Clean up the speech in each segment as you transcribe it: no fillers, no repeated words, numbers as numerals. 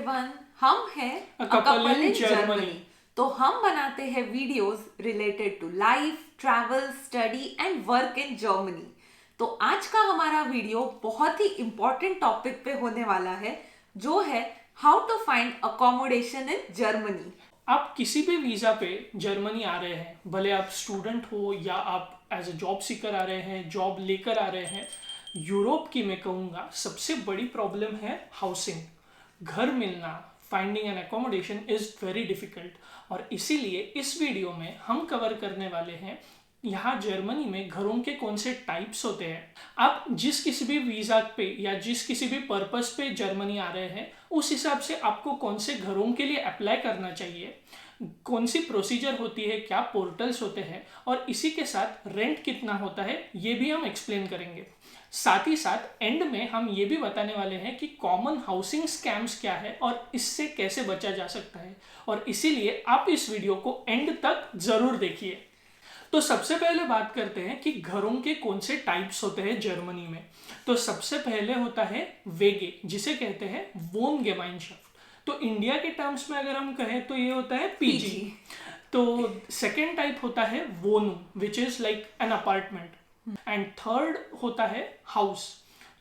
Everyone, हम हैं A couple in Germany. Germany। तो हम बनाते हैं videos related to life, travel, study and work in Germany. तो आज का हमारा वीडियो बहुत ही इम्पोर्टेंट टॉपिक पे होने वाला है, जो है how to find accommodation in Germany. आप किसी भी वीज़ा पे जर्मनी आ रहे हैं, भले आप स्टूडेंट हो या आप एज अ जॉब सीकर आ रहे हैं, जॉब लेकर आ रहे हैं। यूरोप की मैं कहूँगा सबसे बड़ी प्रॉब्लम है हाउसिंग। घर मिलना, finding N accommodation is very difficult. और इसीलिए इस वीडियो में हम कवर करने वाले हैं यहाँ जर्मनी में घरों के कौन से टाइप्स होते हैं। आप जिस किसी भी वीज़ा पे या जिस किसी भी पर्पस पे जर्मनी आ रहे हैं, उस हिसाब से आपको कौन से घरों के लिए अप्लाई करना चाहिए, कौन सी प्रोसीजर होती है, क्या पोर्टल्स होते हैं, और इसी के साथ रेंट कितना होता है ये भी हम एक्सप्लेन करेंगे। साथ ही साथ एंड में हम ये भी बताने वाले हैं कि कॉमन हाउसिंग स्कैम्स क्या है और इससे कैसे बचा जा सकता है। और इसीलिए आप इस वीडियो को एंड तक ज़रूर देखिए। तो सबसे पहले बात करते हैं कि घरों के कौन से टाइप्स होते हैं जर्मनी में। तो सबसे पहले होता है वेगे, जिसे कहते हैं वोनगेमाइनशाफ्ट। तो इंडिया के टर्म्स में अगर हम कहें तो ये होता है पीजी। तो सेकेंड टाइप होता है वोनू, which is like an apartment. And third होता है हाउस।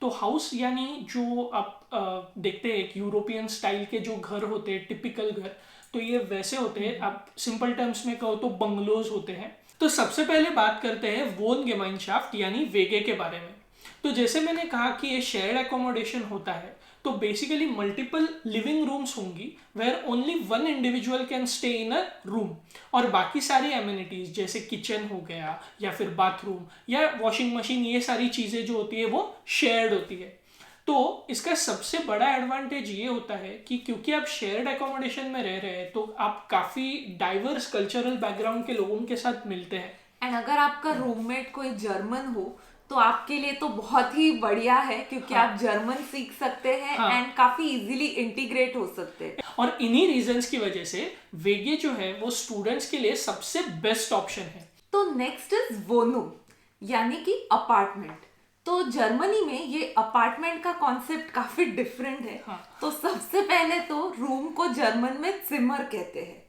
तो हाउस यानी जो आप देखते हैं एक यूरोपियन स्टाइल के जो घर होते हैं, टिपिकल घर, तो ये वैसे होते हैं। आप सिंपल टर्म्स में कहो तो बंगलोज होते हैं। तो सबसे पहले बात करते हैं वोनगेमाइनशाफ्ट यानी वेगे के बारे में। तो जैसे मैंने कहा कि ये शेयर्ड एकोमोडेशन होता है, तो बेसिकली मल्टीपल लिविंग रूम्स होंगी where only one individual can stay in a room, और बाकी सारी एमिनिटीज जैसे किचन हो गया या फिर बाथरूम या वॉशिंग मशीन, ये सारी चीज़ें जो होती है वो शेयर्ड होती है। तो इसका सबसे बड़ा एडवांटेज ये होता है कि क्योंकि आप शेयर्ड एकोमोडेशन में रह रहे हैं, तो आप काफ़ी डाइवर्स कल्चरल बैकग्राउंड के लोगों के साथ मिलते हैं। एंड अगर आपका रूममेट कोई जर्मन हो तो आपके लिए तो बहुत ही बढ़िया है, क्योंकि आप जर्मन सीख सकते हैं एंड काफी इजीली इंटीग्रेट हो सकते हैं। और इन्हीं रीजंस की वजह से वेगे जो है वो स्टूडेंट्स के लिए सबसे बेस्ट ऑप्शन है। तो नेक्स्ट इज वोनू यानी कि अपार्टमेंट। तो जर्मनी में ये अपार्टमेंट का कॉन्सेप्ट काफी डिफरेंट है। तो सबसे पहले तो रूम को जर्मन में जिमर कहते हैं।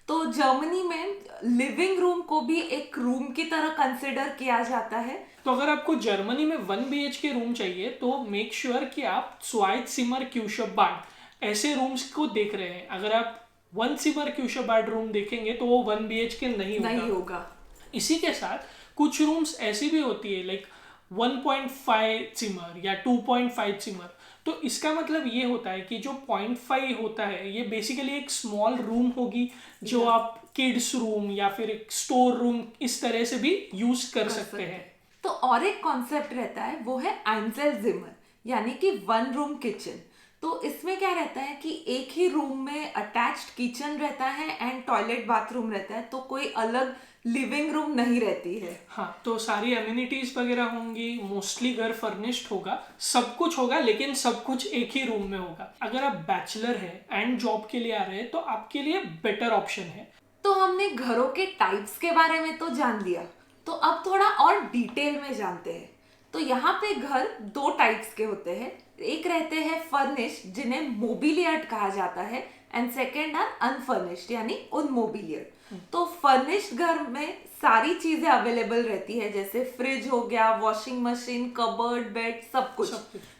तो जर्मनी में लिविंग रूम को भी एक रूम की तरह कंसिडर किया जाता है। तो अगर आपको जर्मनी में 1 BHK रूम चाहिए तो मेक श्योर कि आप स्वाइट सिमर क्यूशबाड ऐसे रूम्स को देख रहे हैं। अगर आप 1 सिमर क्यूशबाड रूम देखेंगे तो वो 1 BHK नहीं होगा। इसी के साथ कुछ रूम्स ऐसी भी होती है लाइक 1.5 सिमर या 2.5 सिमर। तो इसका मतलब ये होता है कि जो 0.5 होता है ये बेसिकली एक स्मॉल रूम होगी, जो आप किड्स रूम या फिर एक स्टोर रूम इस तरह से भी यूज कर सकते हैं। तो और एक कॉन्सेप्ट रहता है, वो है आइंजेलजिमर यानी कि 1 रूम किचन। तो इसमें क्या रहता है कि एक ही रूम में अटैच्ड किचन रहता है एंड टॉयलेट बाथरूम रहता है, तो कोई अलग लिविंग रूम नहीं रहती है। हाँ, तो सारी एमिनिटीज वगैरह होंगी, मोस्टली घर फर्निश्ड होगा, सब कुछ होगा, लेकिन सब कुछ एक ही रूम में होगा। अगर आप बैचलर है एंड जॉब के लिए आ रहे हैं तो आपके लिए बेटर ऑप्शन है। तो हमने घरों के टाइप्स के बारे में तो जान लिया, तो अब थोड़ा और डिटेल में जानते हैं। तो यहाँ पे घर 2 टाइप्स के होते हैं। एक रहते हैं फर्निश्ड, जिन्हें मोबिलियर्ड कहा जाता है, एंड सेकेंड आर अनफर्निश्ड यानी उनमोबिलियर्ड। तो फर्निश्ड घर में सारी चीजें अवेलेबल रहती है, जैसे फ्रिज हो गया, वॉशिंग मशीन, कबर्ड, बेड, सब कुछ।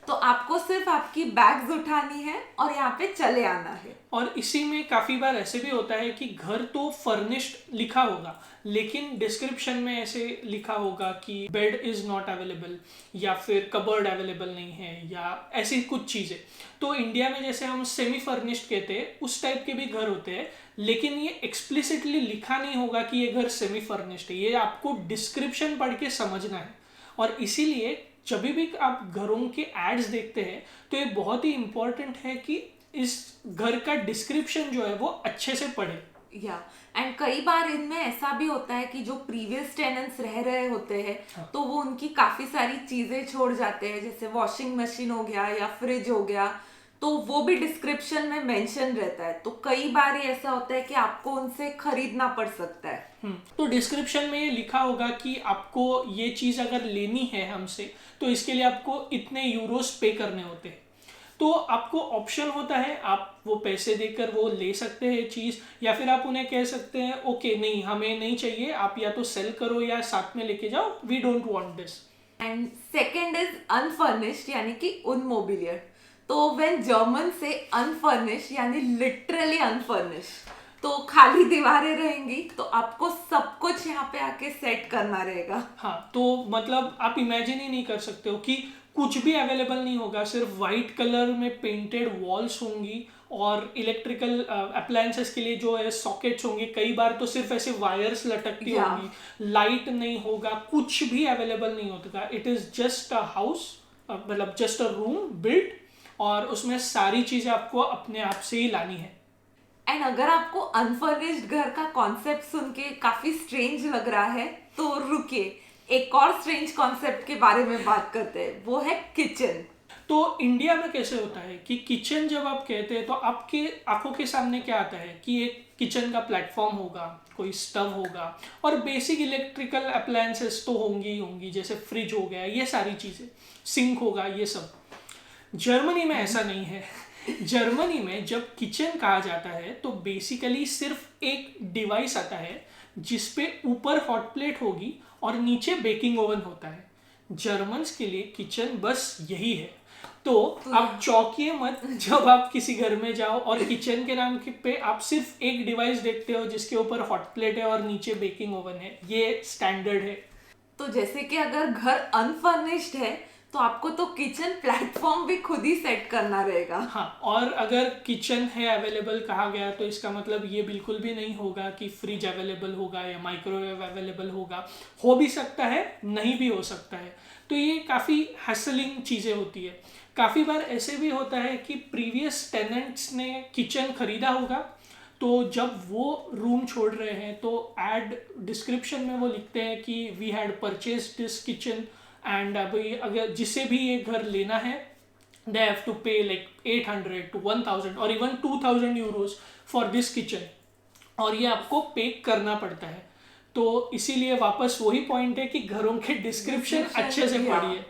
तो आपको सिर्फ आपकी बैग्स उठानी है और यहाँ पे चले आना है। और इसी में काफ़ी बार ऐसे भी होता है कि घर तो फर्निश्ड लिखा होगा, लेकिन डिस्क्रिप्शन में ऐसे लिखा होगा कि बेड इज़ नॉट अवेलेबल या फिर कबर्ड अवेलेबल नहीं है या ऐसी कुछ चीज़ें। तो इंडिया में जैसे हम सेमी फर्निश्ड कहते हैं, उस टाइप के भी घर होते हैं, लेकिन ये एक्सप्लिसिटली लिखा नहीं होगा कि ये घर सेमी फर्निश्ड है। ये आपको डिस्क्रिप्शन पढ़ के समझना है। और इसीलिए जब भी आप घरों के एड्स देखते हैं तो ये बहुत ही इम्पोर्टेंट है कि इस घर का डिस्क्रिप्शन जो है वो अच्छे से पढ़े। एंड कई बार इनमें ऐसा भी होता है कि जो प्रीवियस टेनेंट्स रह रहे होते हैं, तो वो उनकी काफी सारी चीजें छोड़ जाते हैं, जैसे वॉशिंग मशीन हो गया या फ्रिज हो गया, तो वो भी डिस्क्रिप्शन में मेंशन रहता है। तो कई बार ये ऐसा होता है कि आपको उनसे खरीदना पड़ सकता है। तो डिस्क्रिप्शन में ये लिखा होगा कि आपको ये चीज़ अगर लेनी है हमसे तो इसके लिए आपको इतने यूरोस पे करने होते हैं। तो आपको ऑप्शन होता है, आप वो पैसे देकर वो ले सकते हैं चीज़, या फिर आप उन्हें कह सकते हैं ओके नहीं हमें नहीं चाहिए, आप या तो सेल करो या साथ में लेके जाओ, we don't want this. And second is unfurnished यानी कि उनमोबिलियर। तो व्हेन जर्मन से अनफर्निश्ड यानी लिटरली अनफर्निश्ड, तो खाली दीवारें रहेंगी, तो आपको सब कुछ यहाँ पे आके सेट करना रहेगा। हाँ, तो मतलब आप इमेजिन ही नहीं कर सकते हो कि कुछ भी अवेलेबल नहीं होगा, सिर्फ वाइट कलर में पेंटेड वॉल्स होंगी और इलेक्ट्रिकल अप्लायंसेस के लिए जो है सॉकेट्स होंगे, कई बार तो सिर्फ ऐसे वायर्स लटकती Yeah. होंगी, लाइट नहीं होगा, कुछ भी अवेलेबल नहीं होता। It is just a house, मतलब जस्ट अ रूम बिल्ट, और उसमें सारी चीज़ें आपको अपने आप से ही लानी है। एंड अगर आपको अनफर्निश्ड घर का कॉन्सेप्ट सुन के काफी स्ट्रेंज लग रहा है, तो रुकिए, एक और स्ट्रेंज कॉन्सेप्ट के बारे में बात करते हैं, वो है किचन। तो इंडिया में कैसे होता है कि किचन जब आप कहते हैं तो आपके आंखों के सामने क्या आता है कि एक किचन का प्लेटफॉर्म होगा, कोई स्टव होगा और बेसिक इलेक्ट्रिकल अप्लायंसेस तो होंगी ही होंगी, जैसे फ्रिज हो गया, ये सारी चीज़ें, सिंक होगा, ये सब। जर्मनी में ऐसा नहीं है। जर्मनी में जब किचन कहा जाता है तो बेसिकली सिर्फ एक डिवाइस आता है जिसपे ऊपर हॉट प्लेट होगी और नीचे बेकिंग ओवन होता है। जर्मन्स के लिए किचन बस यही है। तो आप चौंकिए मत जब आप किसी घर में जाओ और किचन के नाम पे आप सिर्फ एक डिवाइस देखते हो जिसके ऊपर हॉट प्लेट है और नीचे बेकिंग ओवन है। ये स्टैंडर्ड है। तो जैसे कि अगर घर अनफर्निश्ड है, तो आपको तो किचन प्लेटफॉर्म भी खुद ही सेट करना रहेगा। हाँ, और अगर किचन है अवेलेबल कहा गया तो इसका मतलब ये बिल्कुल भी नहीं होगा कि फ्रिज अवेलेबल होगा या माइक्रोवेव अवेलेबल होगा। हो भी सकता है, नहीं भी हो सकता है। तो ये काफ़ी हैसलिंग चीज़ें होती है। काफ़ी बार ऐसे भी होता है कि प्रीवियस टेनेंट्स ने किचन खरीदा होगा, तो जब वो रूम छोड़ रहे हैं तो एड डिस्क्रिप्शन में वो लिखते हैं कि we had purchase this kitchen and अभी अगर जिसे भी ये घर लेना है they have to pay like 800 to 1000 और even 2000 euros for this kitchen, और ये आपको पे करना पड़ता है। तो इसीलिए वापस वही पॉइंट है कि घरों के डिस्क्रिप्शन अच्छे से पढ़िए।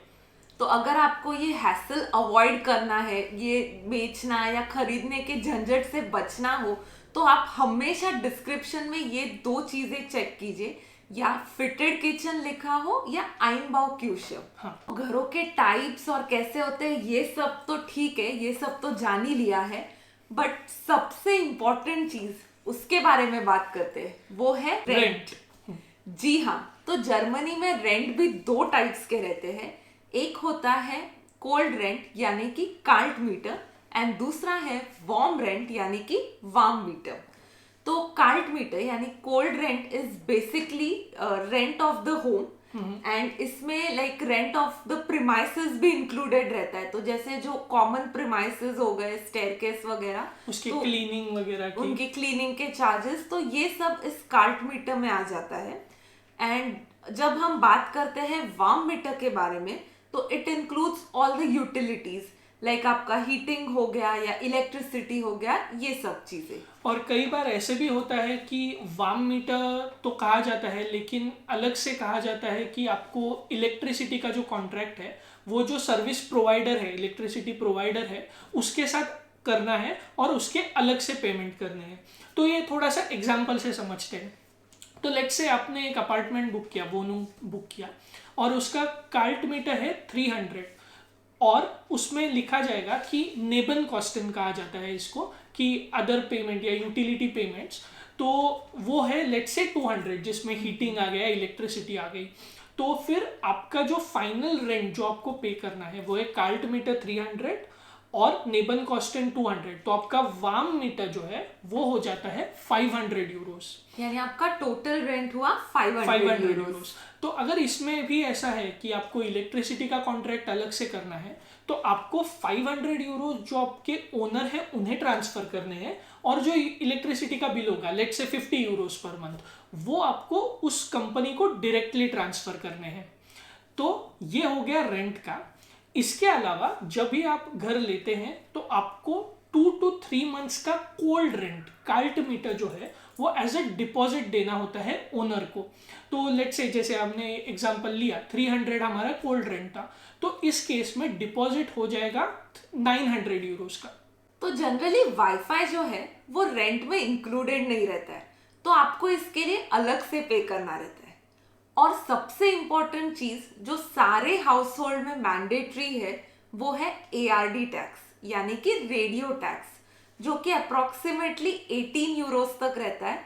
तो अगर आपको ये हैसल अवॉइड करना है, ये बेचना या खरीदने के झंझट से बचना हो, तो आप हमेशा डिस्क्रिप्शन में ये दो चीजें चेक कीजिए, या फिटेड किचन लिखा हो या आइनबाउ क्यूशर। हाँ। घरों के टाइप्स और कैसे होते हैं ये सब तो ठीक है, ये सब तो जान ही लिया है, बट सबसे इम्पोर्टेंट चीज उसके बारे में बात करते हैं, वो है रेंट। जी हाँ, तो जर्मनी में रेंट भी दो टाइप्स के रहते हैं। एक होता है कोल्ड रेंट यानी कि काल्ट मीटर, एंड दूसरा है वार्म रेंट यानी कि वार्म मीटर। तो काल्ट मीटर यानी cold rent is basically rent of the home, and इसमें like rent of the premises भी इंक्लूडेड रहता है। तो जैसे जो कॉमन प्रीमाइसेस हो गए, स्टेयरकेस वगैरह, उसकी तो क्लीनिंग वगैरह की, उनकी क्लीनिंग के चार्जेस, तो ये सब इस काल्ट मीटर में आ जाता है। एंड जब हम बात करते हैं वार्म मीटर के बारे में, तो it includes all the utilities, like आपका हीटिंग हो गया या इलेक्ट्रिसिटी हो गया, ये सब चीजें। और कई बार ऐसे भी होता है कि वार्म मीटर तो कहा जाता है लेकिन अलग से कहा जाता है कि आपको इलेक्ट्रिसिटी का जो कॉन्ट्रैक्ट है वो जो सर्विस प्रोवाइडर है, इलेक्ट्रिसिटी प्रोवाइडर है, उसके साथ करना है और उसके अलग से पेमेंट करने हैं। तो ये थोड़ा सा एग्जाम्पल से समझते हैं। तो लेट्स से आपने एक अपार्टमेंट बुक किया, वोनूम बुक किया, और उसका काल्ट मीटर है 300, और उसमें लिखा जाएगा कि नेबन कॉस्टन कहा जाता है इसको, कि अदर पेमेंट या यूटिलिटी पेमेंट्स, तो वो है लेट्स से 200, जिसमें हीटिंग आ गया, इलेक्ट्रिसिटी आ गई। तो फिर आपका जो फाइनल रेंट जो आपको पे करना है वो है काल्ट मीटर 300 और नेबन कॉस्टन 200। तो आपका वार्म मीटर जो है वो हो जाता है 500 यूरोस, यानी आपका टोटल रेंट हुआ 500 यूरोस। तो अगर इसमें भी ऐसा है कि आपको इलेक्ट्रिसिटी का कॉन्ट्रैक्ट अलग से करना है, तो आपको 500 यूरो जो आपके ओनर है उन्हें ट्रांसफर करने हैं, और जो इलेक्ट्रिसिटी का बिल होगा let's say 50 Euros per month, वो आपको उस कंपनी को डायरेक्टली ट्रांसफर करने हैं। तो ये हो गया रेंट का। इसके अलावा जब भी आप घर लेते हैं तो आपको 2 to 3 मंथ्स का कोल्ड रेंट कार्ट मीटर जो है वो एज ए डिपॉजिट देना होता है ओनर को। तो लेट्स से जैसे हमने एग्जांपल लिया 300 हमारा कोल्ड रेंट था, तो इस केस में डिपॉजिट हो जाएगा 900 यूरोस का। तो जनरली वाईफाई जो है वो रेंट में इंक्लूडेड नहीं रहता है, तो आपको इसके लिए अलग से पे करना रहता है। और सबसे इम्पोर्टेंट चीज जो सारे हाउस होल्ड में मैंडेटरी है वो है ARD टैक्स, यानी कि रेडियो टैक्स, जो कि अप्रोक्सीमेटली 18 यूरोस तक रहता है।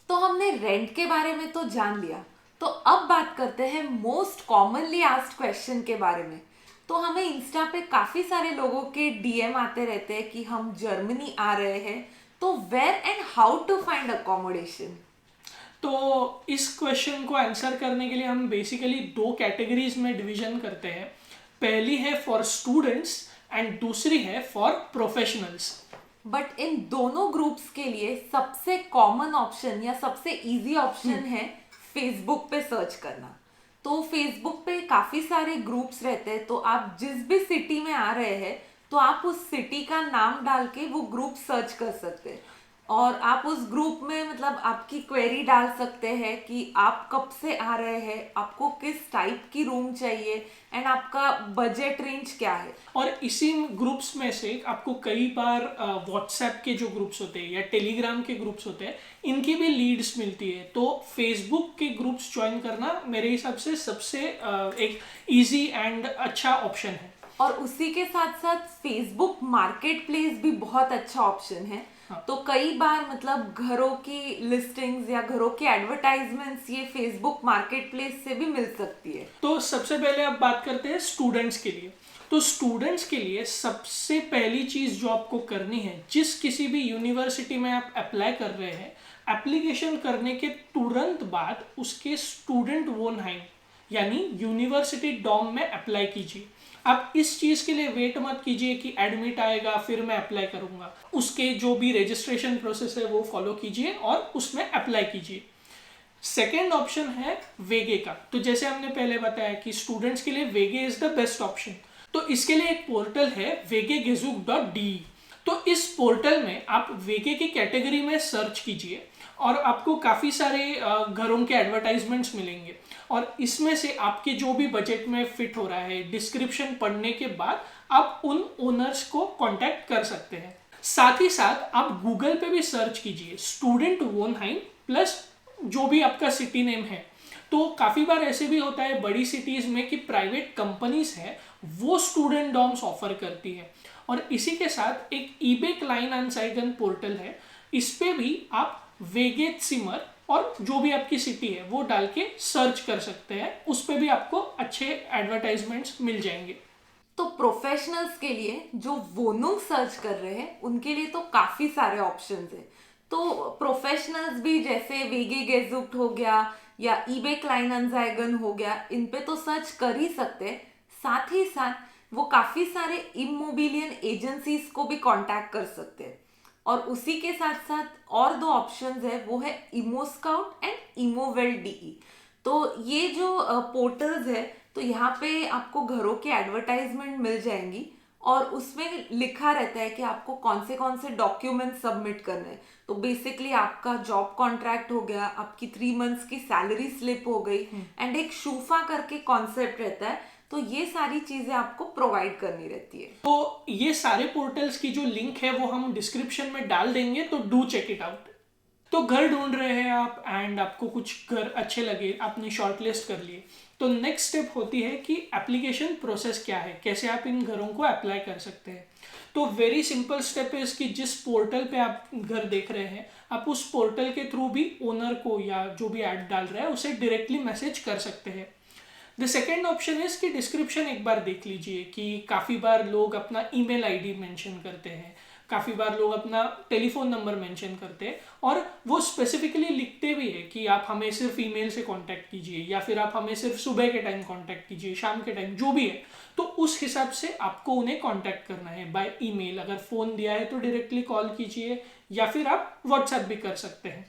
तो हमने रेंट के बारे में तो जान लिया, तो अब बात करते हैं मोस्ट कॉमनली आस्क्ड क्वेश्चन के बारे में। तो हमें इंस्टा पे काफी सारे लोगों के DM आते रहते हैं कि हम जर्मनी आ रहे हैं, तो where and how to find accommodation. तो इस क्वेश्चन को आंसर करने के लिए हम बेसिकली 2 कैटेगरीज में डिवीजन करते हैं। पहली है फॉर स्टूडेंट्स एंड दूसरी है फॉर प्रोफेशनल्स। बट इन दोनों ग्रुप्स के लिए सबसे कॉमन ऑप्शन या सबसे इजी ऑप्शन है फेसबुक पे सर्च करना। तो फेसबुक पे काफी सारे ग्रुप्स रहते हैं, तो आप जिस भी सिटी में आ रहे हैं तो आप उस सिटी का नाम डाल के वो ग्रुप सर्च कर सकते हैं, और आप उस ग्रुप में मतलब आपकी क्वेरी डाल सकते हैं कि आप कब से आ रहे हैं, आपको किस टाइप की रूम चाहिए एंड आपका बजट रेंज क्या है। और इसी ग्रुप्स में से आपको कई बार व्हाट्सएप के जो ग्रुप्स होते हैं या टेलीग्राम के ग्रुप्स होते हैं, इनकी भी लीड्स मिलती है। तो फेसबुक के ग्रुप्स ज्वाइन करना मेरे हिसाब से सबसे एक इजी एंड अच्छा ऑप्शन है। और उसी के साथ साथ फेसबुक मार्केट प्लेस भी बहुत अच्छा ऑप्शन है। तो कई बार मतलब घरों की लिस्टिंग्स या घरों की एडवर्टाइजमेंट्स ये फेसबुक मार्केट प्लेस से भी मिल सकती है। तो सबसे पहले अब बात करते हैं स्टूडेंट्स के लिए। तो स्टूडेंट्स के लिए सबसे पहली चीज जो आपको करनी है, जिस किसी भी यूनिवर्सिटी में आप अप्लाई कर रहे हैं, एप्लीकेशन करने के तुरंत बाद उसके स्टूडेंट वोनहाइम यानी यूनिवर्सिटी डॉम में अप्लाई कीजिए। आप इस चीज के लिए वेट मत कीजिए कि एडमिट आएगा फिर मैं अप्लाई करूंगा। उसके जो भी रजिस्ट्रेशन प्रोसेस है वो फॉलो कीजिए और उसमें अप्लाई कीजिए। सेकेंड ऑप्शन है वेगे का। तो जैसे हमने पहले बताया कि स्टूडेंट्स के लिए वेगे इज द बेस्ट ऑप्शन। तो इसके लिए एक पोर्टल है vegegezoek.de। तो इस पोर्टल में आप वेगे की कैटेगरी में सर्च कीजिए और आपको काफ़ी सारे घरों के एडवर्टाइजमेंट्स मिलेंगे, और इसमें से आपके जो भी बजट में फिट हो रहा है, डिस्क्रिप्शन पढ़ने के बाद आप उन ओनर्स को कांटेक्ट कर सकते हैं। साथ ही साथ आप गूगल पे भी सर्च कीजिए स्टूडेंट वोनहाइम प्लस जो भी आपका सिटी नेम है। तो काफ़ी बार ऐसे भी होता है बड़ी सिटीज़ में कि प्राइवेट कंपनीज है वो स्टूडेंट डॉर्म्स ऑफर करती है। और इसी के साथ एक ईबे क्लाइनअनज़ाइगन पोर्टल है, इस पे भी आप वेगेसिमर और जो भी आपकी सिटी है वो डाल के सर्च कर सकते हैं। उस पे भी आपको अच्छे एडवर्टाइजमेंट्स मिल जाएंगे। तो प्रोफेशनल्स के लिए जो वोनुंग सर्च कर रहे हैं उनके लिए तो काफी सारे ऑप्शंस हैं। तो प्रोफेशनल्स भी जैसे वेगेगेज़ुक्ट हो गया या ईबे क्लाइनअनज़ाइगन हो गया, इन पे तो सर्च कर ही सकते हैं। साथ ही साथ वो काफी सारे इमोबिलियन एजेंसीज को भी कांटेक्ट कर सकते हैं। और उसी के साथ साथ और 2 ऑप्शंस है, वो है इमोस्काउट एंड इमोवेल.de। तो ये जो पोर्टल्स है, तो यहाँ पे आपको घरों की एडवर्टाइजमेंट मिल जाएंगी और उसमें लिखा रहता है कि आपको कौन से डॉक्यूमेंट सबमिट करने हैं। तो बेसिकली आपका जॉब कॉन्ट्रैक्ट हो गया, आपकी 3 मंथ्स की सैलरी स्लिप हो गई एंड एक शूफा करके कॉन्सेप्ट रहता है। तो ये सारी चीजें आपको प्रोवाइड करनी रहती है। तो ये सारे पोर्टल्स की जो लिंक है वो हम डिस्क्रिप्शन में डाल देंगे, तो डू चेक इट आउट। तो घर ढूंढ रहे हैं आप एंड आपको कुछ घर अच्छे लगे, आपने शॉर्टलिस्ट कर लिए, तो नेक्स्ट स्टेप होती है कि एप्लीकेशन प्रोसेस क्या है, कैसे आप इन घरों को अप्लाई कर सकते हैं। तो वेरी सिंपल स्टेप है इसकी, जिस पोर्टल पे आप घर देख रहे हैं आप उस पोर्टल के थ्रू भी ओनर को या जो भी ऐड डाल रहा है उसे डायरेक्टली मैसेज कर सकते हैं। द सेकेंड ऑप्शन है कि डिस्क्रिप्शन एक बार देख लीजिए कि काफ़ी बार लोग अपना ईमेल आईडी मेंशन करते हैं, काफ़ी बार लोग अपना टेलीफोन नंबर मेंशन करते हैं, और वो स्पेसिफिकली लिखते भी है कि आप हमें सिर्फ ईमेल से कांटेक्ट कीजिए या फिर आप हमें सिर्फ सुबह के टाइम कांटेक्ट कीजिए, शाम के टाइम, जो भी है। तो उस हिसाब से आपको उन्हें कांटेक्ट करना है बाय ईमेल। अगर फ़ोन दिया है तो डायरेक्टली कॉल कीजिए या फिर आप व्हाट्सएप भी कर सकते हैं।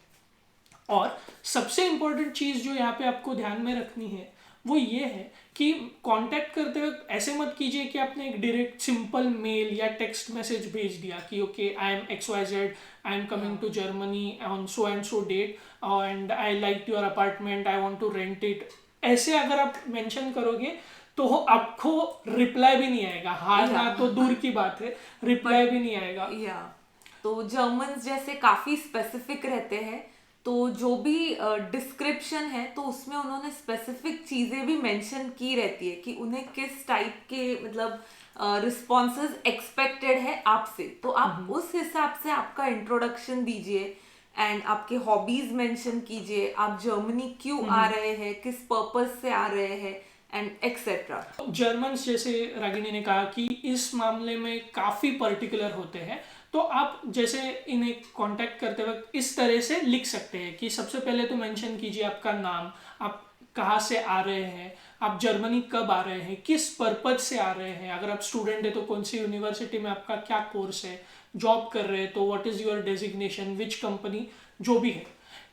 और सबसे इम्पोर्टेंट चीज़ जो यहाँ पे आपको ध्यान में रखनी है वो ये है कि कांटेक्ट करते वक्त ऐसे मत कीजिए कि आपने एक डायरेक्ट सिंपल मेल या टेक्स्ट मैसेज भेज दिया कि okay I am XYZ, I am coming to Germany on so and so date and I like your apartment, I want to rent it. ऐसे अगर आप मेंशन करोगे तो आपको रिप्लाई भी नहीं आएगा, हाँ ना तो दूर की बात है, रिप्लाई भी नहीं आएगा। या तो जर्मन्स जैसे काफी स्पेसिफिक रहते हैं, तो जो भी डिस्क्रिप्शन है तो उसमें उन्होंने स्पेसिफिक चीजें भी मेंशन की रहती है कि उन्हें किस टाइप के मतलब रिस्पॉन्सेज एक्सपेक्टेड है आपसे, तो आप उस हिसाब से आपका इंट्रोडक्शन दीजिए एंड आपके हॉबीज मेंशन कीजिए, आप जर्मनी क्यों आ रहे हैं, किस पर्पस से आ रहे हैं एंड एक्सेट्रा। जर्मन्स जैसे रागिनी ने कहा कि इस मामले में काफ़ी पर्टिकुलर होते हैं, तो आप जैसे इन्हें कांटेक्ट करते वक्त इस तरह से लिख सकते हैं कि सबसे पहले तो मेंशन कीजिए आपका नाम, आप कहाँ से आ रहे हैं, आप जर्मनी कब आ रहे हैं, किस पर्पज से आ रहे हैं, अगर आप स्टूडेंट है तो कौन सी यूनिवर्सिटी में आपका क्या कोर्स है, जॉब कर रहे हैं तो what is your designation, which company, जो भी है।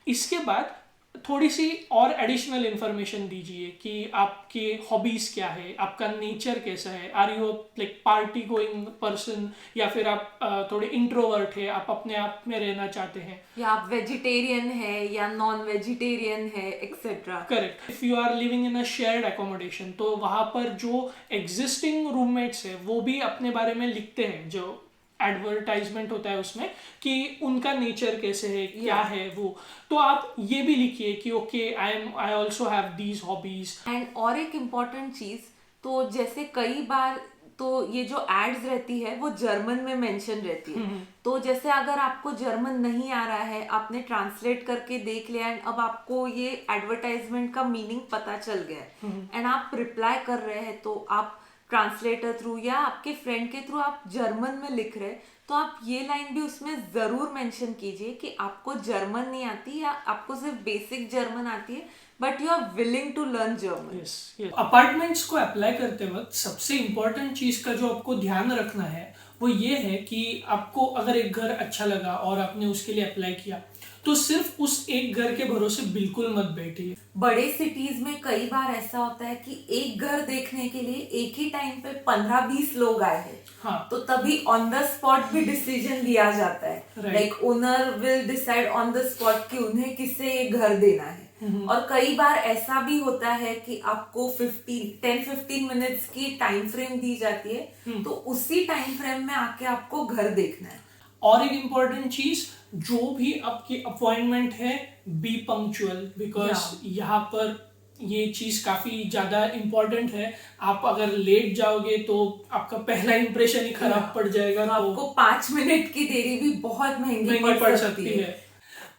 इसके बाद थोड़ी सी और एडिशनल इंफॉर्मेशन दीजिए कि आपके हॉबीज क्या है, आपका नेचर कैसा है, are you like party going person, या फिर आप थोड़े इंट्रोवर्ट है, आप अपने आप में रहना चाहते हैं, या आप वेजिटेरियन है या नॉन वेजिटेरियन है etcetera. Correct. If you are living in a shared accommodation तो वहाँ पर जो एग्जिस्टिंग रूममेट्स है वो भी अपने बारे में लिखते हैं, जो एडवर्टाइजमेंट होता है उसमें कि उनका नेचर कैसे है, क्या है वो, तो आप ये भी लिखिए कि okay I also have these hobbies. And और एक इम्पॉर्टेंट चीज, तो जैसे कई बार तो ये जो एड्स रहती है वो जर्मन में मेंशन रहती है, तो जैसे अगर आपको जर्मन नहीं आ रहा है, आपने ट्रांसलेट करके देख लिया एंड अब आपको ये एडवर्टाइजमेंट का मीनिंग पता चल गया है एंड आप रिप्लाई कर रहे हैं, तो आप ट्रांसलेटर थ्रू या आपके फ्रेंड के थ्रू आप जर्मन में लिख रहे हैं, तो आप ये लाइन भी उसमें जरूर मेंशन कीजिए कि आपको जर्मन नहीं आती या आपको सिर्फ बेसिक जर्मन आती है but you are willing to learn German. Yes, apartments को अप्लाई करते वक्त सबसे इम्पोर्टेंट चीज़ का जो आपको ध्यान रखना है वो ये है कि आपको अगर एक घर अच्छा लगा और आपने उसके लिए अप्लाई किया तो सिर्फ उस एक घर के भरोसे बिल्कुल मत बैठिए। बड़े सिटीज में कई बार ऐसा होता है कि एक घर देखने के लिए एक ही टाइम पे 15-20 लोग आए हैं, हाँ, तो तभी ऑन द स्पॉट भी डिसीजन लिया जाता है, like owner will decide on the spot कि उन्हें किसे ये घर देना है। और कई बार ऐसा भी होता है कि आपको 10-15 मिनट्स की टाइम फ्रेम दी जाती है, तो उसी टाइम फ्रेम में आके आपको घर देखना है। और एक इम्पॉर्टेंट चीज, जो भी आपकी अपॉइंटमेंट है बी पंक्चुअल, बिकॉज यहाँ पर ये चीज काफी ज्यादा इम्पोर्टेंट है। आप अगर लेट जाओगे तो आपका पहला इंप्रेशन ही खराब पड़ जाएगा, तो आपको 5 मिनट की देरी भी बहुत महंगी पड़ सकती है।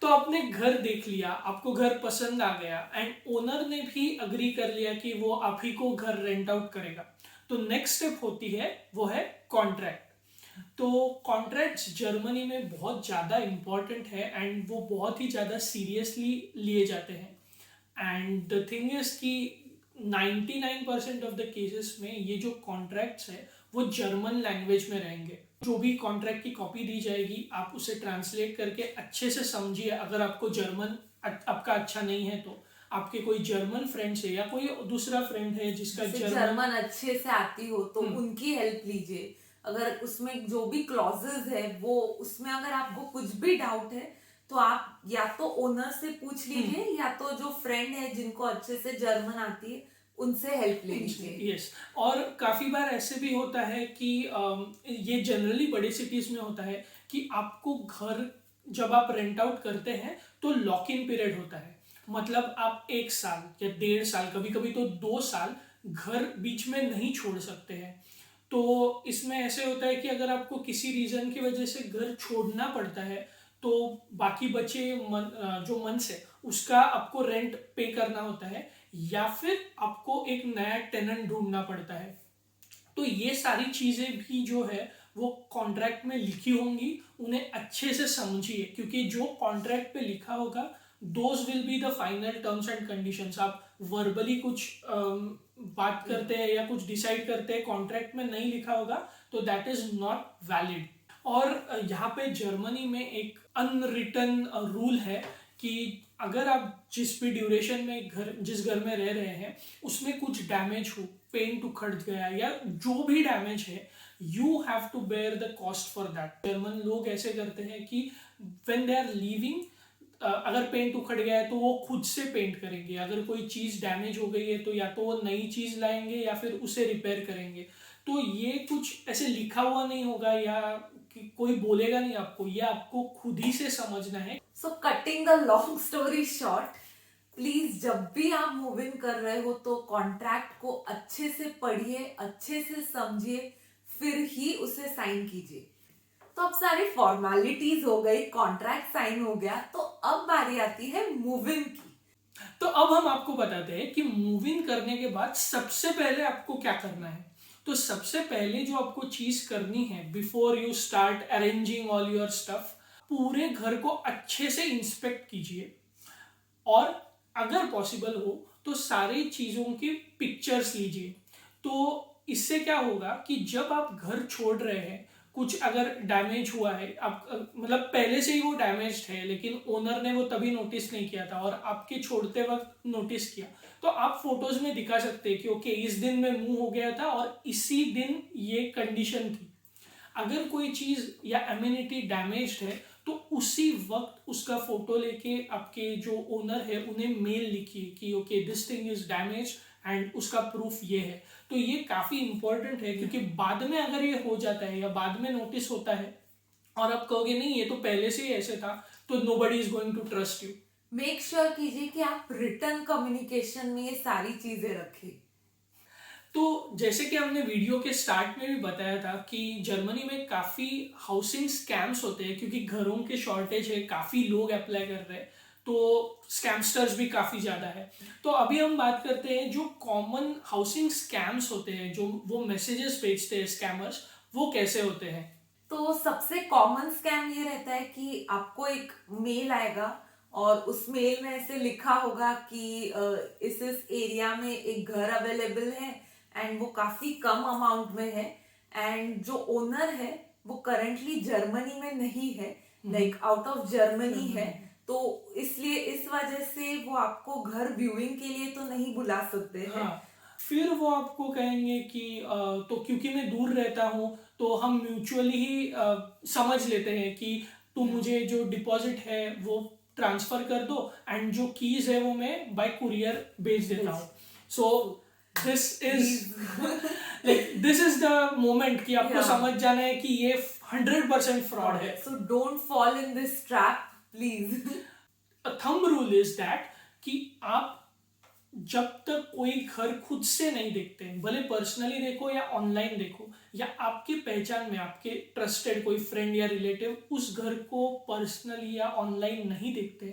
तो आपने घर देख लिया, आपको घर पसंद आ गया एंड ओनर ने भी अग्री कर लिया कि वो आप ही को घर रेंट आउट करेगा, तो नेक्स्ट स्टेप होती है वो है कॉन्ट्रैक्ट। तो कॉन्ट्रैक्ट्स जर्मनी में बहुत ज़्यादा इम्पॉर्टेंट है एंड वो बहुत ही ज़्यादा सीरियसली लिए जाते हैं। एंड द थिंग इज कि 99% ऑफ द केसेस में ये जो कॉन्ट्रैक्ट्स है वो जर्मन लैंग्वेज में रहेंगे। जो भी कॉन्ट्रैक्ट की कॉपी दी जाएगी आप उसे ट्रांसलेट करके अच्छे से समझिए। अगर आपको जर्मन आपका अच्छा नहीं है तो आपके कोई जर्मन फ्रेंड्स है या कोई दूसरा फ्रेंड है जिसका जर्मन अच्छे से आती हो तो उनकी हेल्प लीजिए। अगर उसमें जो भी क्लॉजेस है वो उसमें अगर आपको कुछ भी डाउट है तो आप या तो ओनर से पूछ लीजिए या तो जो फ्रेंड है जिनको अच्छे से जर्मन आती है उनसे हेल्प ले लीजिए। यस, और काफ़ी बार ऐसे भी होता है कि ये जनरली बड़ी सिटीज़ में होता है कि आपको घर जब आप रेंट आउट करते हैं तो लॉक इन पीरियड होता है, मतलब आप 1 साल या 1.5 साल, कभी कभी तो 2 साल घर बीच में नहीं छोड़ सकते हैं। तो इसमें ऐसे होता है कि अगर आपको किसी रीज़न की वजह से घर छोड़ना पड़ता है तो बाकी बचे जो मंथ्स है उसका आपको रेंट पे करना होता है या फिर आपको एक नया टेनेंट ढूंढना पड़ता है। तो ये सारी चीज़ें भी जो है वो कॉन्ट्रैक्ट में लिखी होंगी, उन्हें अच्छे से समझिए, क्योंकि जो कॉन्ट्रैक्ट पे लिखा होगा those will be the final terms and conditions. आप वर्बली कुछ बात करते हैं या कुछ डिसाइड करते हैं, कॉन्ट्रैक्ट में नहीं लिखा होगा तो दैट इज नॉट वैलिड। और यहाँ पे जर्मनी में एक अनरिटन रूल है कि अगर आप जिस भी ड्यूरेशन में जिस घर में रह रहे हैं उसमें कुछ डैमेज हो, पेंट उखड़ गया या जो भी डैमेज है, you have to bear the cost for that. German लोग ऐसे करते हैं कि व्हेन दे आर लीविंग, अगर पेंट उखड़ गया है तो वो खुद से पेंट करेंगे, अगर कोई चीज़ डैमेज हो गई है तो या तो वो नई चीज़ लाएंगे या फिर उसे रिपेयर करेंगे। तो ये कुछ ऐसे लिखा हुआ नहीं होगा या कि कोई बोलेगा नहीं आपको, ये आपको खुद ही से समझना है। सो cutting the long story short, please जब भी आप मूव इन कर रहे हो तो कॉन्ट्रैक्ट को अच्छे से पढ़िए, अच्छे से समझिए, फिर ही उसे साइन कीजिए। तो अब सारी फॉर्मेलिटीज हो गई, कॉन्ट्रैक्ट साइन हो गया, तो अब बारी आती है मूव इन की। तो अब हम आपको बताते हैं कि मूव इन करने के बाद सबसे पहले आपको क्या करना है। तो सबसे पहले जो आपको चीज करनी है, before you start arranging all your stuff, पूरे घर को अच्छे से इंस्पेक्ट कीजिए और अगर पॉसिबल हो तो सारी चीजों की पिक्चर्स लीजिए। तो इससे क्या होगा कि जब आप घर छोड़ रहे हैं, कुछ अगर डैमेज हुआ है, आप मतलब पहले से ही वो डैमेज्ड है लेकिन ओनर ने वो तभी नोटिस नहीं किया था और आपके छोड़ते वक्त नोटिस किया, तो आप फोटोज में दिखा सकते हैं कि ओके इस दिन में मूव हो गया था और इसी दिन ये कंडीशन थी। अगर कोई चीज़ या एम्यूनिटी डैमेज्ड है तो उसी वक्त उसका फोटो लेके आपके जो ओनर है उन्हें मेल लिखिए कि okay this thing is damage and उसका प्रूफ ये है। तो ये काफ़ी इंपॉर्टेंट है क्योंकि बाद में अगर ये हो जाता है या बाद में नोटिस होता है और आप कहोगे नहीं ये तो पहले से ही ऐसे था, तो nobody is going to trust you. Make sure कीजिए कि आप रिटर्न कम्युनिकेशन में ये सारी चीजें रखें। तो जैसे कि हमने वीडियो के स्टार्ट में भी बताया था कि जर्मनी में काफ़ी हाउसिंग स्कैम्स होते हैं क्योंकि घरों के शॉर्टेज है, काफ़ी लोग अप्लाई कर रहे हैं, तो स्कैमस्टर्स भी काफ़ी ज़्यादा है। तो अभी हम बात करते हैं जो कॉमन हाउसिंग स्कैम्स होते हैं, जो वो मैसेजेस भेजते हैं स्कैमर्स, वो कैसे होते हैं। तो सबसे कॉमन स्कैम ये रहता है कि आपको एक मेल आएगा और उस मेल में ऐसे लिखा होगा कि इस एरिया में एक घर अवेलेबल है एंड वो काफी कम अमाउंट में है एंड जो ओनर है वो करंटली जर्मनी में नहीं है, लाइक आउट ऑफ जर्मनी है, तो इसलिए इस वजह से वो आपको घर व्यूइंग के लिए तो नहीं बुला सकते हैं। हाँ, फिर वो आपको कहेंगे कि तो क्योंकि मैं दूर रहता हूँ तो हम म्यूचुअली ही समझ लेते हैं कि तुम मुझे जो डिपॉजिट है वो ट्रांसफर कर दो एंड जो कीज है वो मैं बाय कुरियर भेज देता हूँ। So this is the moment कि आपको समझ जाना है कि ये 100% फ्रॉड है। So don't fall in this trap please. Thumb rule is that कि आप जब तक कोई घर खुद से नहीं देखते, भले पर्सनली देखो या ऑनलाइन देखो या आपकी पहचान में आपके ट्रस्टेड कोई फ्रेंड या रिलेटिव उस घर को पर्सनली या ऑनलाइन नहीं देखते,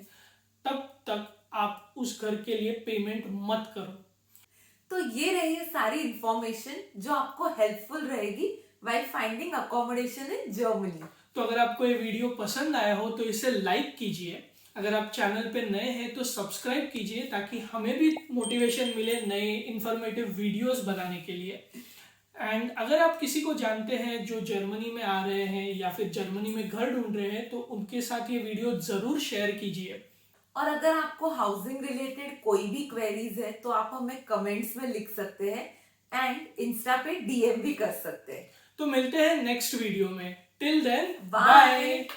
तब तक आप उस घर के लिए पेमेंट मत करो। तो ये रही है सारी इंफॉर्मेशन जो आपको हेल्पफुल रहेगी while finding accommodation in Germany. तो अगर आपको ये वीडियो पसंद आया हो तो इसे लाइक कीजिए, अगर आप चैनल पे नए हैं तो सब्सक्राइब कीजिए ताकि हमें भी मोटिवेशन मिले नए इन्फॉर्मेटिव वीडियोस बनाने के लिए। एंड अगर आप किसी को जानते हैं जो जर्मनी में आ रहे हैं या फिर जर्मनी में घर ढूंढ रहे हैं तो उनके साथ ये वीडियो ज़रूर शेयर कीजिए। और अगर आपको हाउसिंग रिलेटेड कोई भी क्वेरीज है तो आप हमें कमेंट्स में लिख सकते हैं एंड इंस्टा पे डीएम भी कर सकते हैं। तो मिलते हैं नेक्स्ट वीडियो में। Till then bye. बाय।